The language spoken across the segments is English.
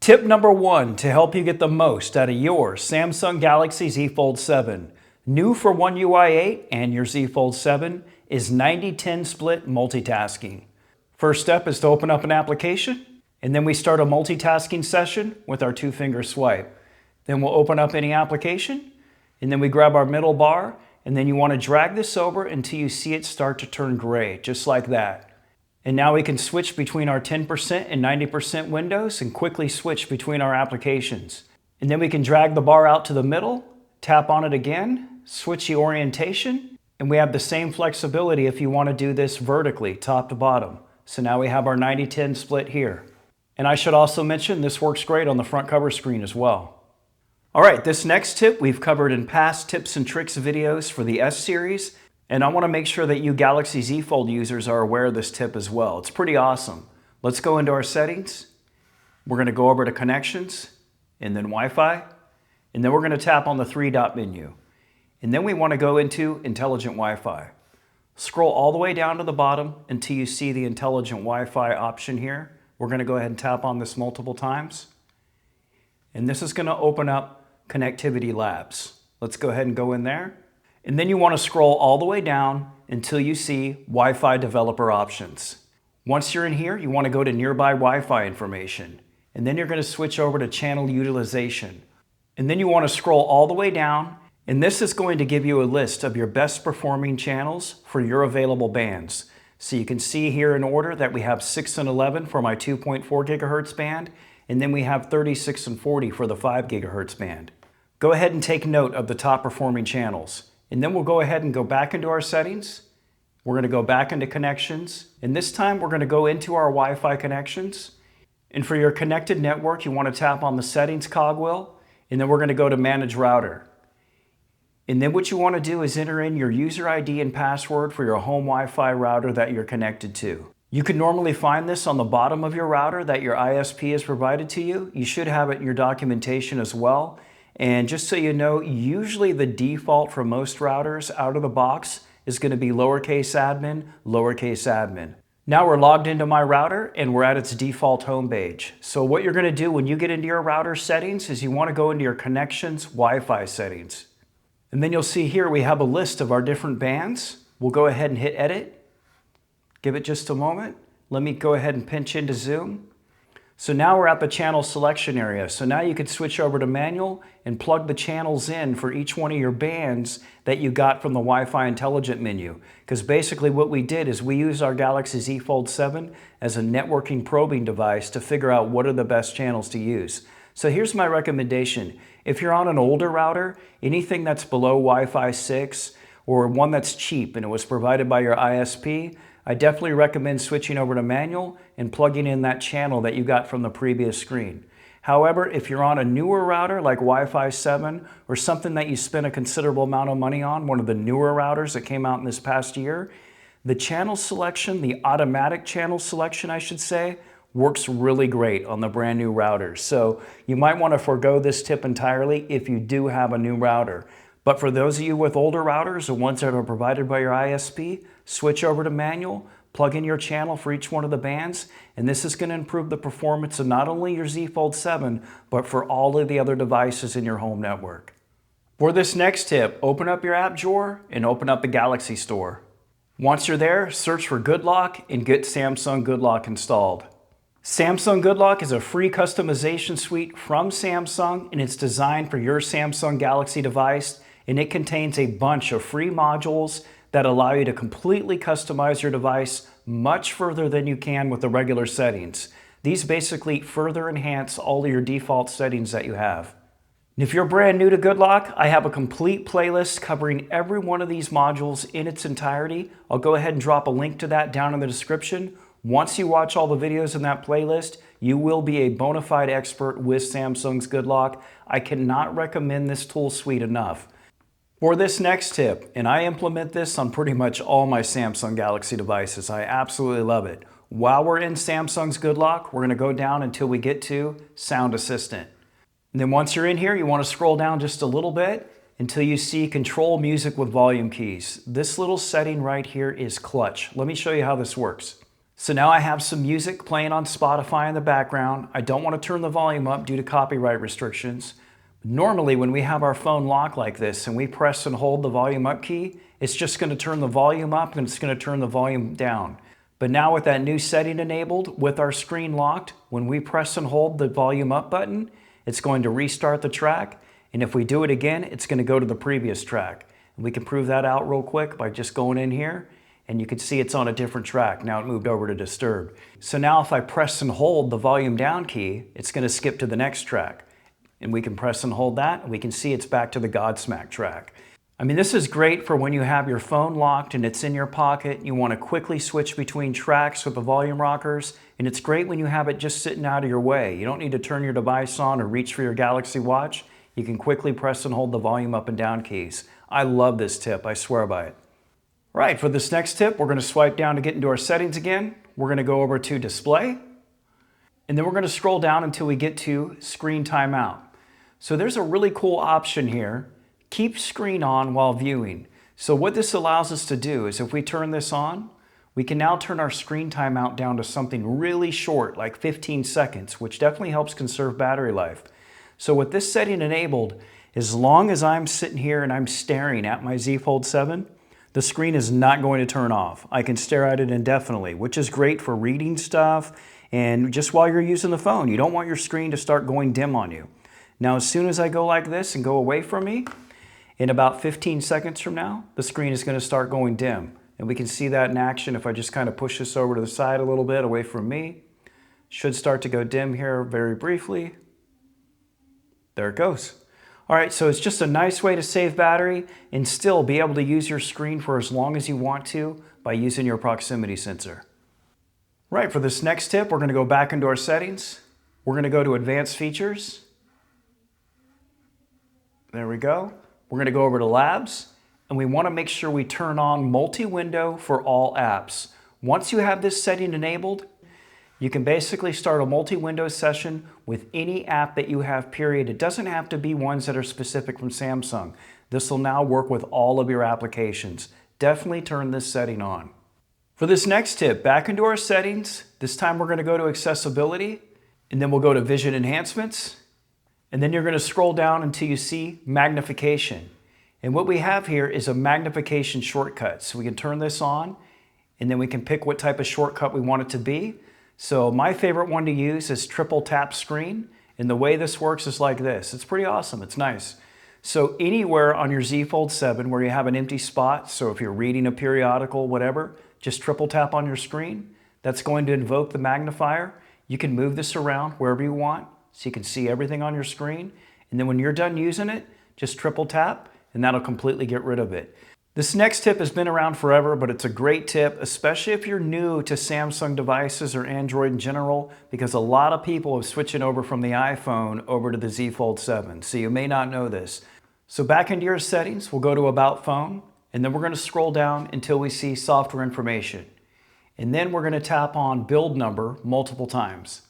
Tip number 1 to help you get the most out of your Samsung Galaxy Z Fold 7. New for One UI 8 and your Z Fold 7 is 90-10 split multitasking. First step is to open up an application, and then we start a multitasking session with our 2-finger swipe. Then we'll open up any application, and then we grab our middle bar, and then you want to drag this over until you see it start to turn gray, just like that. And now we can switch between our 10% and 90% windows and quickly switch between our applications. And then we can drag the bar out to the middle, tap on it again, switch the orientation, and we have the same flexibility if you want to do this vertically, top to bottom. So now we have our 90-10 split here. And I should also mention this works great on the front cover screen as well. All right, this next tip we've covered in past tips and tricks videos for the S series. And I want to make sure that you Galaxy Z Fold users are aware of this tip as well. It's pretty awesome. Let's go into our settings. We're going to go over to Connections, and then Wi-Fi, and then we're going to tap on the 3-dot menu. And then we want to go into Intelligent Wi-Fi. Scroll all the way down to the bottom until you see the Intelligent Wi-Fi option here. We're going to go ahead and tap on this multiple times. And this is going to open up Connectivity Labs. Let's go ahead and go in there. And then you want to scroll all the way down until you see Wi-Fi developer options. Once you're in here, you want to go to nearby Wi-Fi information. And then you're going to switch over to channel utilization. And then you want to scroll all the way down, and this is going to give you a list of your best performing channels for your available bands. So you can see here in order that we have 6 and 11 for my 2.4 gigahertz band, and then we have 36 and 40 for the 5 gigahertz band. Go ahead and take note of the top performing channels. And then we'll go ahead and go back into our settings. We're going to go back into connections. And this time we're going to go into our Wi-Fi connections. And for your connected network, you want to tap on the settings cogwheel. And then we're going to go to manage router. And then what you want to do is enter in your user ID and password for your home Wi-Fi router that you're connected to. You can normally find this on the bottom of your router that your ISP has provided to you. You should have it in your documentation as well. And just so you know, usually the default for most routers out of the box is going to be lowercase admin, lowercase admin. Now we're logged into my router and we're at its default home page. So what you're going to do when you get into your router settings is you want to go into your connections Wi-Fi settings. And then you'll see here we have a list of our different bands. We'll go ahead and hit edit. Give it just a moment. Let me go ahead and pinch into zoom. So now we're at the channel selection area. So now you can switch over to manual and plug the channels in for each one of your bands that you got from the Wi-Fi Intelligent menu. Because basically what we did is we used our Galaxy Z Fold 7 as a networking probing device to figure out what are the best channels to use. So here's my recommendation. If you're on an older router, anything that's below Wi-Fi 6 or one that's cheap and it was provided by your ISP, I definitely recommend switching over to manual and plugging in that channel that you got from the previous screen. However, if you're on a newer router like Wi-Fi 7 or something that you spent a considerable amount of money on, one of the newer routers that came out in this past year, the channel selection, the automatic channel selection I should say, works really great on the brand new routers. So you might want to forego this tip entirely if you do have a new router. But for those of you with older routers, the ones that are provided by your ISP, switch over to manual, plug in your channel for each one of the bands, and this is going to improve the performance of not only your Z Fold 7, but for all of the other devices in your home network. For this next tip, open up your app drawer and open up the Galaxy Store. Once you're there, search for Good Lock and get Samsung Good Lock installed. Samsung Good Lock is a free customization suite from Samsung, and it's designed for your Samsung Galaxy device, and it contains a bunch of free modules that allow you to completely customize your device much further than you can with the regular settings. These basically further enhance all of your default settings that you have. And if you're brand new to Good Lock, I have a complete playlist covering every one of these modules in its entirety. I'll go ahead and drop a link to that down in the description. Once you watch all the videos in that playlist, you will be a bona fide expert with Samsung's Good Lock. I cannot recommend this tool suite enough. For this next tip, and I implement this on pretty much all my Samsung Galaxy devices, I absolutely love it. While we're in Samsung's Good Lock, we're going to go down until we get to Sound Assistant. And then once you're in here, you want to scroll down just a little bit until you see Control Music with Volume Keys. This little setting right here is clutch. Let me show you how this works. So now I have some music playing on Spotify in the background. I don't want to turn the volume up due to copyright restrictions. Normally when we have our phone locked like this and we press and hold the volume up key, it's just going to turn the volume up and it's going to turn the volume down. But now with that new setting enabled, with our screen locked, when we press and hold the volume up button, it's going to restart the track. And if we do it again, it's going to go to the previous track. And we can prove that out real quick by just going in here. And you can see it's on a different track. Now it moved over to disturbed. So now if I press and hold the volume down key, it's going to skip to the next track. And we can press and hold that, and we can see it's back to the Godsmack track. I mean, this is great for when you have your phone locked and it's in your pocket. You want to quickly switch between tracks with the volume rockers. And it's great when you have it just sitting out of your way. You don't need to turn your device on or reach for your Galaxy Watch. You can quickly press and hold the volume up and down keys. I love this tip, I swear by it. Right, for this next tip, we're going to swipe down to get into our settings again. We're going to go over to Display, and then we're going to scroll down until we get to Screen Timeout. So there's a really cool option here, Keep Screen On While Viewing. So what this allows us to do is if we turn this on, we can now turn our screen timeout down to something really short, like 15 seconds, which definitely helps conserve battery life. So with this setting enabled, as long as I'm sitting here and I'm staring at my Z Fold 7, the screen is not going to turn off. I can stare at it indefinitely, which is great for reading stuff and just while you're using the phone. You don't want your screen to start going dim on you. Now, as soon as I go like this and go away from me, in about 15 seconds from now, the screen is going to start going dim. And we can see that in action if I just kind of push this over to the side a little bit away from me. Should start to go dim here very briefly. There it goes. All right, so it's just a nice way to save battery and still be able to use your screen for as long as you want to by using your proximity sensor. Right, for this next tip, we're going to go back into our settings. We're going to go to Advanced Features. There we go. We're going to go over to Labs, and we want to make sure we turn on multi-window for all apps. Once you have this setting enabled, you can basically start a multi-window session with any app that you have, period. It doesn't have to be ones that are specific from Samsung. This will now work with all of your applications. Definitely turn this setting on. For this next tip, back into our settings. This time we're going to go to Accessibility, and then we'll go to Vision Enhancements. And then you're going to scroll down until you see Magnification. And what we have here is a Magnification Shortcut. So we can turn this on, and then we can pick what type of shortcut we want it to be. So my favorite one to use is Triple Tap Screen. And the way this works is like this. It's pretty awesome. It's nice. So anywhere on your Z Fold 7 where you have an empty spot, so if you're reading a periodical, whatever, just triple tap on your screen. That's going to invoke the magnifier. You can move this around wherever you want so you can see everything on your screen. And then when you're done using it, just triple tap and that'll completely get rid of it. This next tip has been around forever, but it's a great tip, especially if you're new to Samsung devices or Android in general, because a lot of people are switching over from the iPhone over to the Z Fold 7, so you may not know this. So back into your settings, we'll go to About Phone, and then we're going to scroll down until we see Software Information. And then we're going to tap on Build Number multiple times.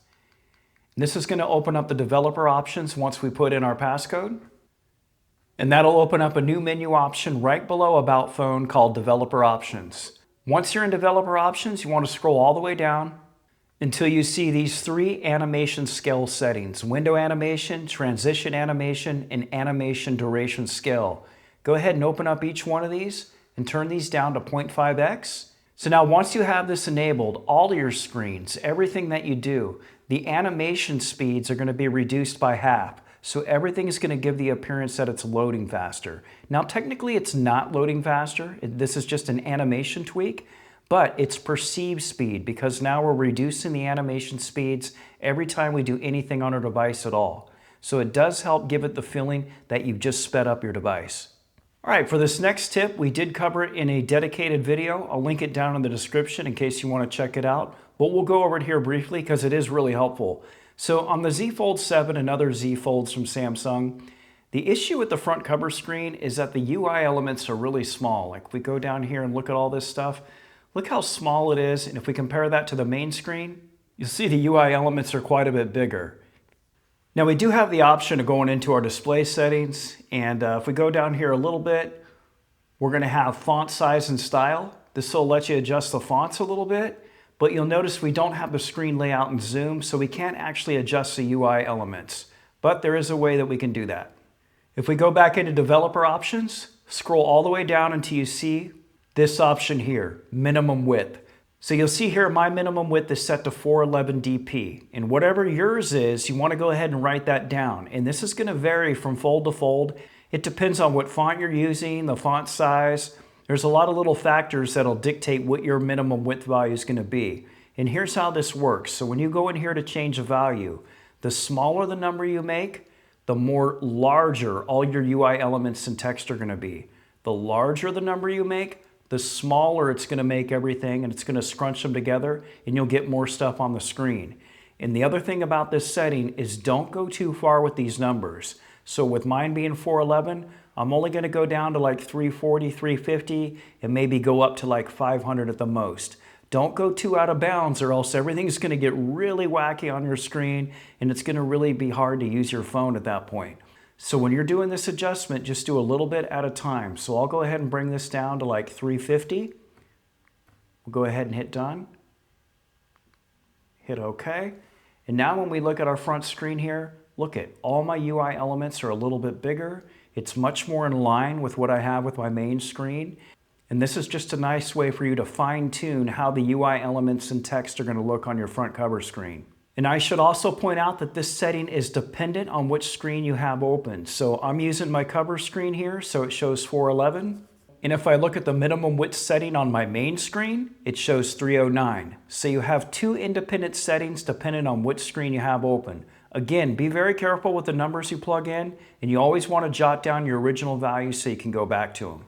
This is going to open up the developer options once we put in our passcode. And that'll open up a new menu option right below About Phone called Developer Options. Once you're in Developer Options, you want to scroll all the way down until you see these three animation scale settings: window animation, transition animation, and animation duration scale. Go ahead and open up each one of these and turn these down to 0.5x. So now once you have this enabled, all of your screens, everything that you do, the animation speeds are going to be reduced by half. So everything is going to give the appearance that it's loading faster. Now technically it's not loading faster. This is just an animation tweak, but it's perceived speed because now we're reducing the animation speeds every time we do anything on our device at all. So it does help give it the feeling that you've just sped up your device. All right, for this next tip, we did cover it in a dedicated video. I'll link it down in the description in case you want to check it out, but we'll go over it here briefly because it is really helpful. So on the Z Fold 7 and other Z Folds from Samsung, the issue with the front cover screen is that the UI elements are really small. Like if we go down here and look at all this stuff, look how small it is. And if we compare that to the main screen, you'll see the UI elements are quite a bit bigger. Now we do have the option of going into our display settings. And if we go down here a little bit, we're going to have font size and style. This will let you adjust the fonts a little bit. but you'll notice we don't have the screen layout in Zoom, so we can't actually adjust the UI elements. But there is a way that we can do that. If we go back into developer options, scroll all the way down until you see this option here, minimum width. So you'll see here my minimum width is set to 411 dp, and whatever yours is, you want to go ahead and write that down. And this is going to vary from fold to fold. It depends on what font you're using, the font size. There's a lot of little factors that'll dictate what your minimum width value is going to be. And here's how this works. So when you go in here to change a value, the smaller the number you make, the more larger all your UI elements and text are going to be. The larger the number you make, the smaller it's going to make everything, and it's going to scrunch them together, and you'll get more stuff on the screen. And the other thing about this setting is don't go too far with these numbers. So with mine being 411, I'm only going to go down to like 340, 350, and maybe go up to like 500 at the most. Don't go too out of bounds, or else everything's going to get really wacky on your screen, and it's going to really be hard to use your phone at that point. So when you're doing this adjustment, just do a little bit at a time. So I'll go ahead and bring this down to like 350. We'll go ahead and hit done. Hit OK. And now when we look at our front screen here, look at all my UI elements are a little bit bigger. It's much more in line with what I have with my main screen. And this is just a nice way for you to fine-tune how the UI elements and text are going to look on your front cover screen. And I should also point out that this setting is dependent on which screen you have open. So I'm using my cover screen here, so it shows 411. And if I look at the minimum width setting on my main screen, it shows 309. So you have two independent settings depending on which screen you have open. Again, be very careful with the numbers you plug in, and you always want to jot down your original values so you can go back to them.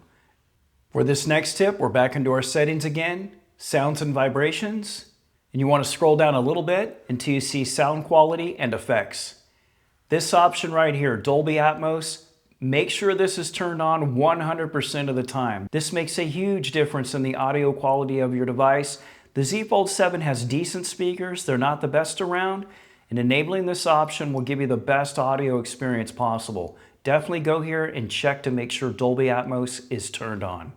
For this next tip, we're back into our settings again, sounds and vibrations. And you want to scroll down a little bit until you see sound quality and effects. This option right here, Dolby Atmos, make sure this is turned on 100% of the time. This makes a huge difference in the audio quality of your device. The Z Fold 7 has decent speakers, they're not the best around, and enabling this option will give you the best audio experience possible. Definitely go here and check to make sure Dolby Atmos is turned on.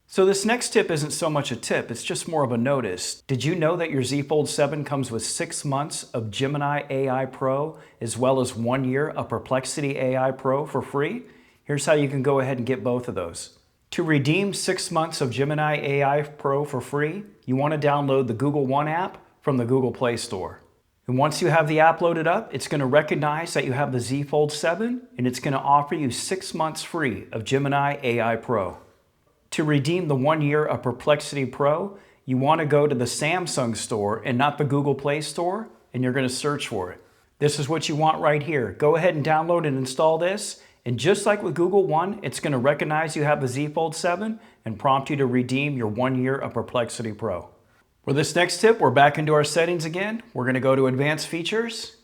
So this next tip isn't so much a tip, it's just more of a notice. Did you know that your Z Fold 7 comes with 6 months of Gemini AI Pro, as well as 1 year of Perplexity AI Pro for free? Here's how you can go ahead and get both of those. To redeem 6 months of Gemini AI Pro for free, you want to download the Google One app from the Google Play Store. And once you have the app loaded up, it's going to recognize that you have the Z Fold 7, and it's going to offer you 6 months free of Gemini AI Pro. To redeem the 1 year of Perplexity Pro, you want to go to the Samsung store and not the Google Play Store, and you're going to search for it. This is what you want right here. Go ahead and download and install this, and just like with Google One, it's going to recognize you have the Z Fold 7 and prompt you to redeem your 1 year of Perplexity Pro. For this next tip, we're back into our settings again. We're going to go to Advanced Features,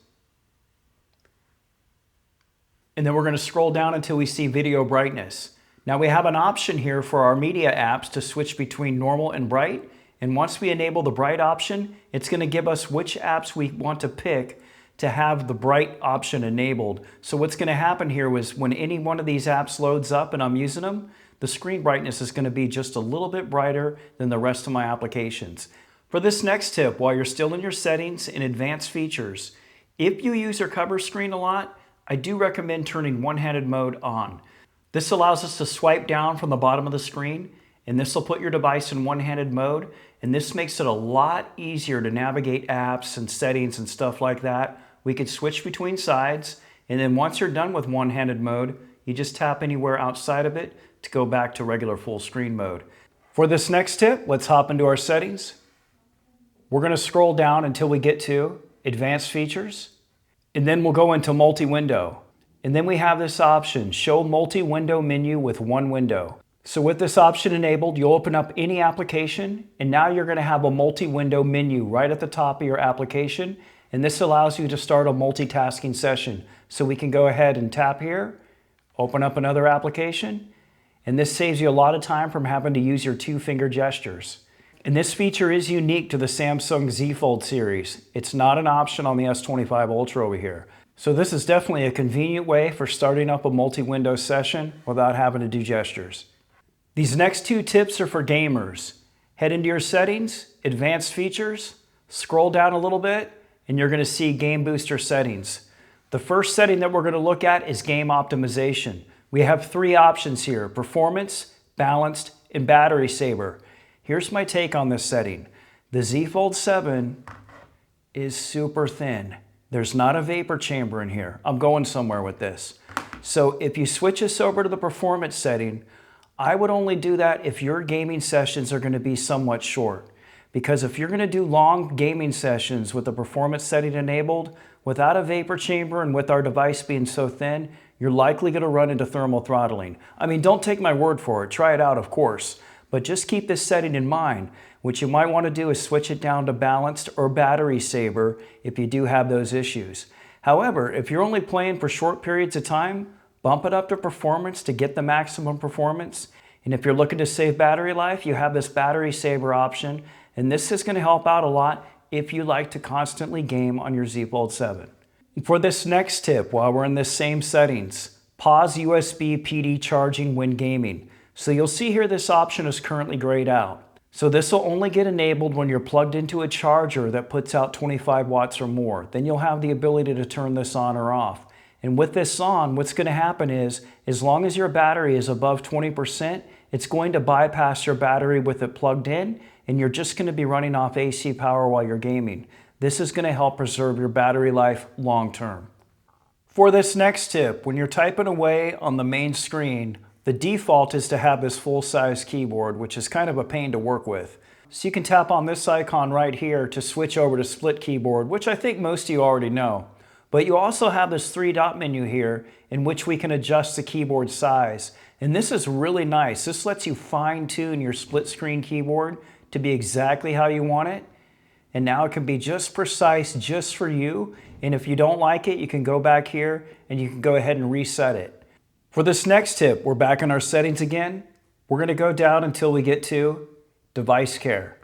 and then we're going to scroll down until we see Video Brightness. Now we have an option here for our media apps to switch between normal and bright, and once we enable the bright option, it's going to give us which apps we want to pick to have the bright option enabled. So what's going to happen here is when any one of these apps loads up and I'm using them, the screen brightness is going to be just a little bit brighter than the rest of my applications. For this next tip, while you're still in your settings and advanced features, if you use your cover screen a lot, I do recommend turning one-handed mode on. This allows us to swipe down from the bottom of the screen, and this will put your device in one-handed mode, and this makes it a lot easier to navigate apps and settings and stuff like that. We could switch between sides, and then once you're done with one-handed mode, you just tap anywhere outside of it to go back to regular full screen mode. For this next tip, let's hop into our settings. We're going to scroll down until we get to Advanced Features, and then we'll go into Multi-Window. And then we have this option, Show Multi-Window Menu with one window. So with this option enabled, you'll open up any application, and now you're going to have a multi-window menu right at the top of your application, and this allows you to start a multitasking session. So we can go ahead and tap here, open up another application, and this saves you a lot of time from having to use your two-finger gestures. And this feature is unique to the Samsung Z Fold series. It's not an option on the S25 Ultra over here. So this is definitely a convenient way for starting up a multi-window session without having to do gestures. These next two tips are for gamers. Head into your settings, advanced features, scroll down a little bit, and you're going to see game booster settings. The first setting that we're going to look at is game optimization. We have three options here: performance, balanced, and battery saver. Here's my take on this setting. The Z Fold 7 is super thin. There's not a vapor chamber in here. I'm going somewhere with this. So if you switch this over to the performance setting, I would only do that if your gaming sessions are going to be somewhat short. Because if you're going to do long gaming sessions with the performance setting enabled, without a vapor chamber and with our device being so thin, you're likely going to run into thermal throttling. I mean, don't take my word for it. Try it out, of course. But just keep this setting in mind. What you might want to do is switch it down to balanced or battery saver if you do have those issues. However, if you're only playing for short periods of time, bump it up to performance to get the maximum performance. And if you're looking to save battery life, you have this battery saver option. And this is going to help out a lot if you like to constantly game on your Z Fold 7. For this next tip, while we're in this same settings, pause USB PD charging when gaming. So you'll see here this option is currently grayed out. So this will only get enabled when you're plugged into a charger that puts out 25 watts or more. Then you'll have the ability to turn this on or off. And with this on, what's going to happen is, as long as your battery is above 20%, it's going to bypass your battery with it plugged in, and you're just going to be running off AC power while you're gaming. This is going to help preserve your battery life long term. For this next tip, when you're typing away on the main screen, the default is to have this full-size keyboard, which is kind of a pain to work with. So you can tap on this icon right here to switch over to split keyboard, which I think most of you already know. But you also have this three-dot menu here in which we can adjust the keyboard size. And this is really nice. This lets you fine-tune your split-screen keyboard to be exactly how you want it. And now it can be just precise just for you. And if you don't like it, you can go back here and you can go ahead and reset it. For this next tip, we're back in our settings again. We're going to go down until we get to Device Care.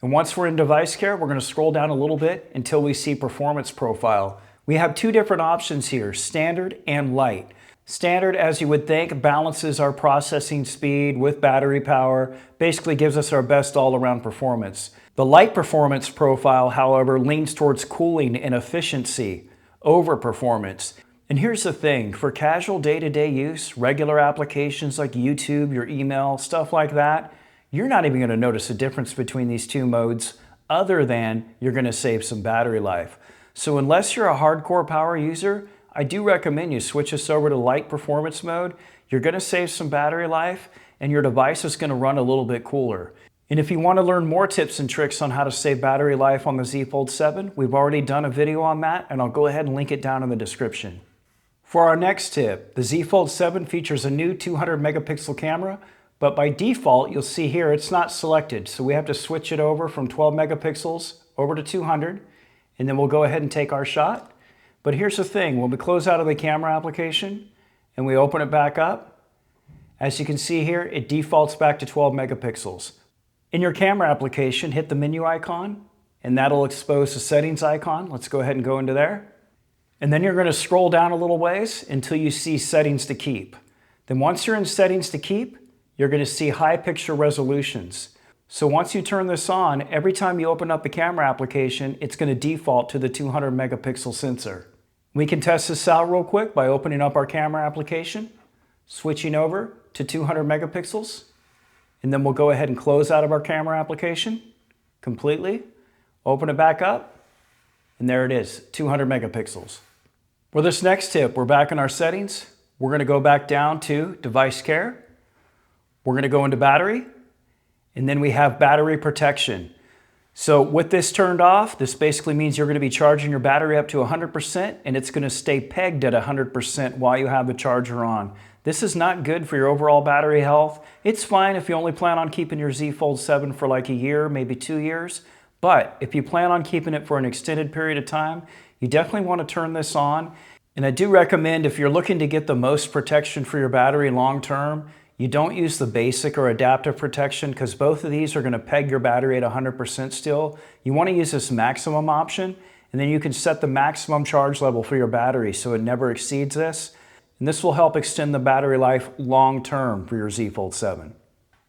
And once we're in Device Care, we're going to scroll down a little bit until we see Performance Profile. We have two different options here, Standard and Light. Standard, as you would think, balances our processing speed with battery power, basically gives us our best all-around performance. The Light Performance Profile, however, leans towards cooling and efficiency over performance. And here's the thing, for casual day-to-day use, regular applications like YouTube, your email, stuff like that, you're not even going to notice a difference between these two modes other than you're going to save some battery life. So unless you're a hardcore power user, I do recommend you switch this over to light performance mode. You're going to save some battery life and your device is going to run a little bit cooler. And if you want to learn more tips and tricks on how to save battery life on the Z Fold 7, we've already done a video on that and I'll go ahead and link it down in the description. For our next tip, the Z Fold 7 features a new 200 megapixel camera, but by default, you'll see here it's not selected. So we have to switch it over from 12 megapixels over to 200, and then we'll go ahead and take our shot. But here's the thing, when we close out of the camera application and we open it back up, as you can see here, it defaults back to 12 megapixels. In your camera application, hit the menu icon, and that'll expose the settings icon. Let's go ahead and go into there. And then you're going to scroll down a little ways until you see Settings to Keep. Then once you're in Settings to Keep, you're going to see High Picture Resolutions. So once you turn this on, every time you open up the camera application, it's going to default to the 200 megapixel sensor. We can test this out real quick by opening up our camera application, switching over to 200 megapixels, and then we'll go ahead and close out of our camera application completely, open it back up, and there it is, 200 megapixels. For this next tip, we're back in our settings. We're going to go back down to Device Care. We're going to go into Battery, and then we have Battery Protection. So with this turned off, this basically means you're going to be charging your battery up to 100%, and it's going to stay pegged at 100% while you have the charger on. This is not good for your overall battery health. It's fine if you only plan on keeping your Z Fold 7 for like a year, maybe 2 years. But if you plan on keeping it for an extended period of time, you definitely want to turn this on. And I do recommend, if you're looking to get the most protection for your battery long term, you don't use the basic or adaptive protection because both of these are going to peg your battery at 100% still. You want to use this maximum option, and then you can set the maximum charge level for your battery so it never exceeds this. And this will help extend the battery life long term for your Z Fold 7.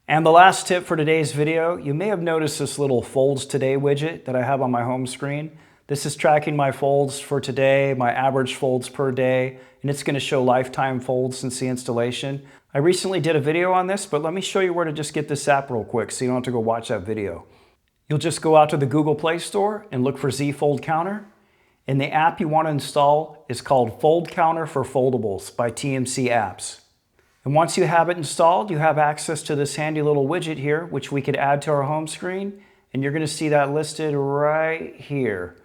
And the last tip for today's video, you may have noticed this little Folds Today widget that I have on my home screen. This is tracking my folds for today, my average folds per day, and it's going to show lifetime folds since the installation. I recently did a video on this, but let me show you where to just get this app real quick so you don't have to go watch that video. You'll just go out to the Google Play Store and look for Z Fold Counter. And the app you want to install is called Fold Counter for Foldables by TMC Apps. And once you have it installed, you have access to this handy little widget here, which we could add to our home screen. And you're going to see that listed right here.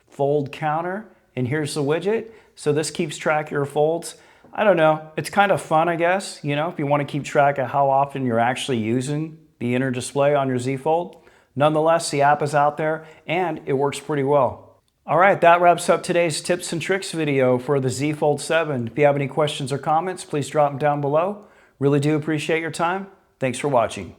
Fold Counter. And here's the widget. So this keeps track of your folds. I don't know. It's kind of fun, I guess, you know, if you want to keep track of how often you're actually using the inner display on your Z Fold. Nonetheless, the app is out there and it works pretty well. All right, that wraps up today's tips and tricks video for the Z Fold 7. If you have any questions or comments, please drop them down below. Really do appreciate your time. Thanks for watching.